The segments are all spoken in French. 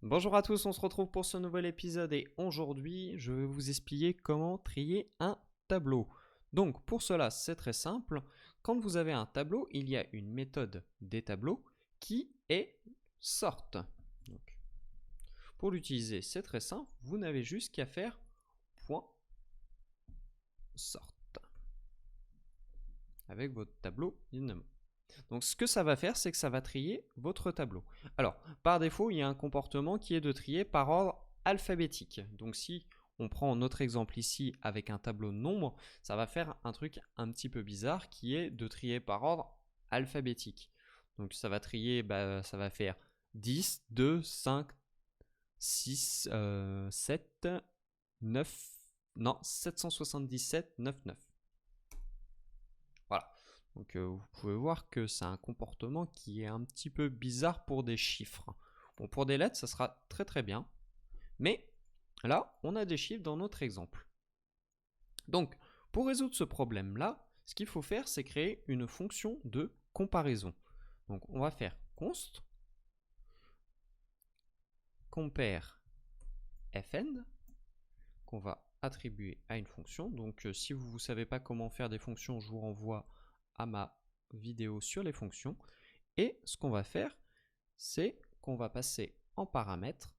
Bonjour à tous, on se retrouve pour ce nouvel épisode et aujourd'hui je vais vous expliquer comment trier un tableau. Donc pour cela c'est très simple, quand vous avez un tableau il y a une méthode des tableaux qui est sort. Donc, pour l'utiliser c'est très simple, vous n'avez juste qu'à faire point sort avec votre tableau évidemment. Donc ce que ça va faire, c'est que ça va trier votre tableau. Alors, par défaut, il y a un comportement qui est de trier par ordre alphabétique. Donc si on prend notre exemple ici avec un tableau de nombres, ça va faire un truc un petit peu bizarre qui est de trier par ordre alphabétique. Donc ça va trier, ça va faire 10, 2, 5, 6, 7, 9, non, 777, 9, 9. Voilà. Donc vous pouvez voir que c'est un comportement qui est un petit peu bizarre pour des chiffres. Bon, pour des lettres, ça sera très très bien. Mais là, on a des chiffres dans notre exemple. Donc, pour résoudre ce problème-là, ce qu'il faut faire, c'est créer une fonction de comparaison. Donc, on va faire const compare fn qu'on va attribuer à une fonction. Donc, si vous ne savez pas comment faire des fonctions, je vous renvoie à ma vidéo sur les fonctions. Et ce qu'on va faire, c'est qu'on va passer en paramètres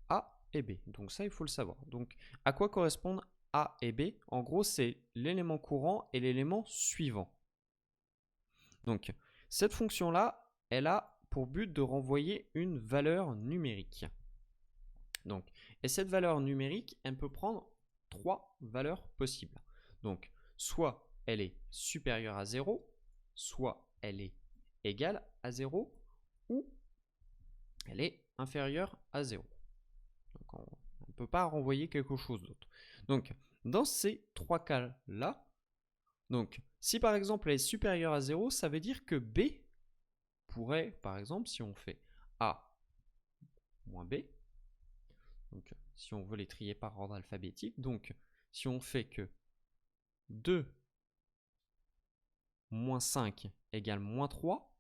A et B. Donc ça, il faut le savoir. Donc à quoi correspondent A et B? En gros, c'est l'élément courant et l'élément suivant. Donc cette fonction-là, elle a pour but de renvoyer une valeur numérique. Donc, et cette valeur numérique, elle peut prendre trois valeurs possibles. Donc, soit elle est supérieure à 0, soit elle est égale à 0, ou elle est inférieure à 0. Donc, on ne peut pas renvoyer quelque chose d'autre. Donc, dans ces trois cas-là, donc, si par exemple elle est supérieure à 0, ça veut dire que B pourrait, par exemple, si on fait A moins B, donc si on veut les trier par ordre alphabétique, donc si on fait que 2 moins 5 égale moins 3,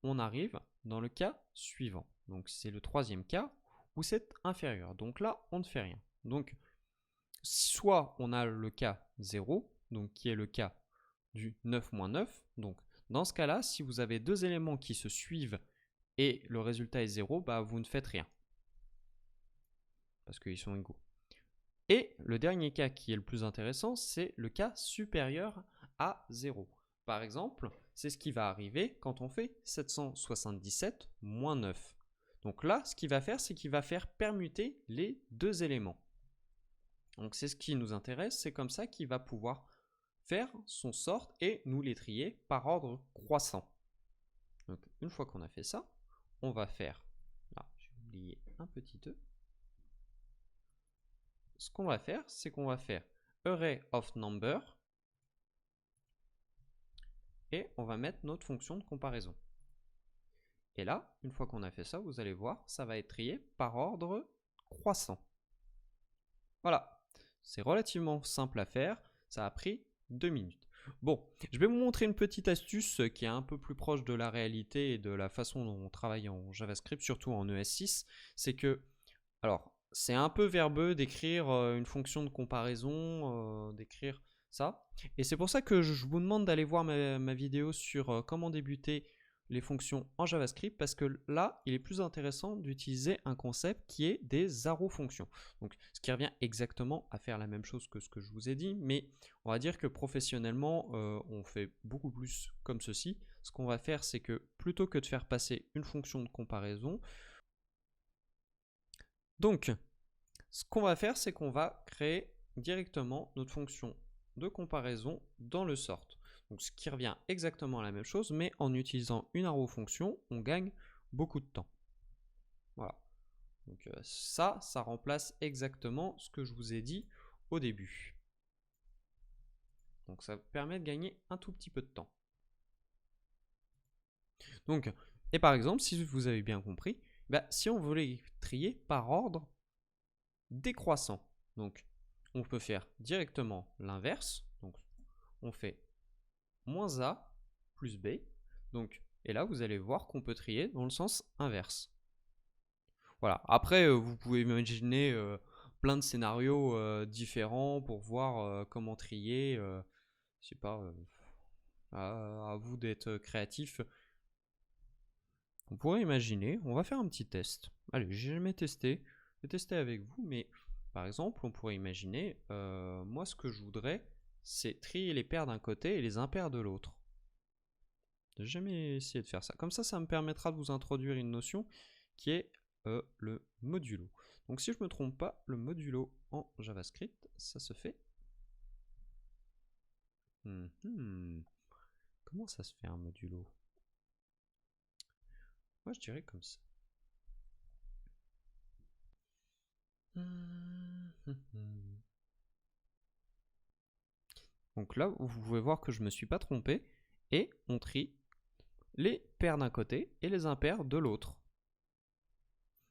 on arrive dans le cas suivant. Donc c'est le troisième cas où c'est inférieur. Donc là, on ne fait rien. Donc soit on a le cas 0, donc qui est le cas du 9 moins 9. Donc dans ce cas-là, si vous avez deux éléments qui se suivent et le résultat est 0, vous ne faites rien. Parce qu'ils sont égaux. Et le dernier cas qui est le plus intéressant, c'est le cas supérieur à 0. Par exemple, c'est ce qui va arriver quand on fait 777 moins 9. Donc là, ce qu'il va faire, c'est qu'il va faire permuter les deux éléments. Donc c'est ce qui nous intéresse, c'est comme ça qu'il va pouvoir faire son sort et nous les trier par ordre croissant. Donc une fois qu'on a fait ça, on va faire, là j'ai oublié un petit e, ce qu'on va faire, c'est qu'on va faire array of number et on va mettre notre fonction de comparaison. Et là, une fois qu'on a fait ça, vous allez voir, ça va être trié par ordre croissant. Voilà, c'est relativement simple à faire, ça a pris 2 minutes. Bon, je vais vous montrer une petite astuce qui est un peu plus proche de la réalité et de la façon dont on travaille en JavaScript, surtout en ES6. C'est que, alors, c'est un peu verbeux d'écrire une fonction de comparaison, d'écrire ça. Et c'est pour ça que je vous demande d'aller voir ma vidéo sur comment débuter les fonctions en JavaScript, parce que là, il est plus intéressant d'utiliser un concept qui est des arrow fonctions. Donc, ce qui revient exactement à faire la même chose que ce que je vous ai dit, mais on va dire que professionnellement, on fait beaucoup plus comme ceci. Ce qu'on va faire, c'est que plutôt que de faire passer une fonction de comparaison, donc, ce qu'on va faire, c'est qu'on va créer directement notre fonction de comparaison dans le sort. Donc, ce qui revient exactement à la même chose, mais en utilisant une arrow fonction, on gagne beaucoup de temps. Voilà. Donc ça remplace exactement ce que je vous ai dit au début. Donc ça permet de gagner un tout petit peu de temps. Donc, et par exemple, si vous avez bien compris, si on veut les trier par ordre décroissant, donc on peut faire directement l'inverse. Donc on fait moins A plus B. Donc, et là, vous allez voir qu'on peut trier dans le sens inverse. Voilà. Après, vous pouvez imaginer plein de scénarios différents pour voir comment trier. Je sais pas, à vous d'être créatif. On pourrait imaginer, on va faire un petit test. Allez, j'ai jamais testé. Je vais tester avec vous, mais par exemple, on pourrait imaginer, moi ce que je voudrais, c'est trier les pairs d'un côté et les impairs de l'autre. J'ai jamais essayé de faire ça. Comme ça me permettra de vous introduire une notion qui est le modulo. Donc si je ne me trompe pas, le modulo en JavaScript, ça se fait. Comment ça se fait un modulo? Moi je dirais comme ça. Donc là, vous pouvez voir que je ne me suis pas trompé. Et on trie les pairs d'un côté et les impairs de l'autre.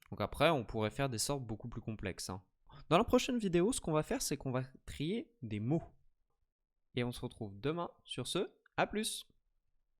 Donc après, on pourrait faire des sortes beaucoup plus complexes. Dans la prochaine vidéo, ce qu'on va faire, c'est qu'on va trier des mots. Et on se retrouve demain. Sur ce, à plus!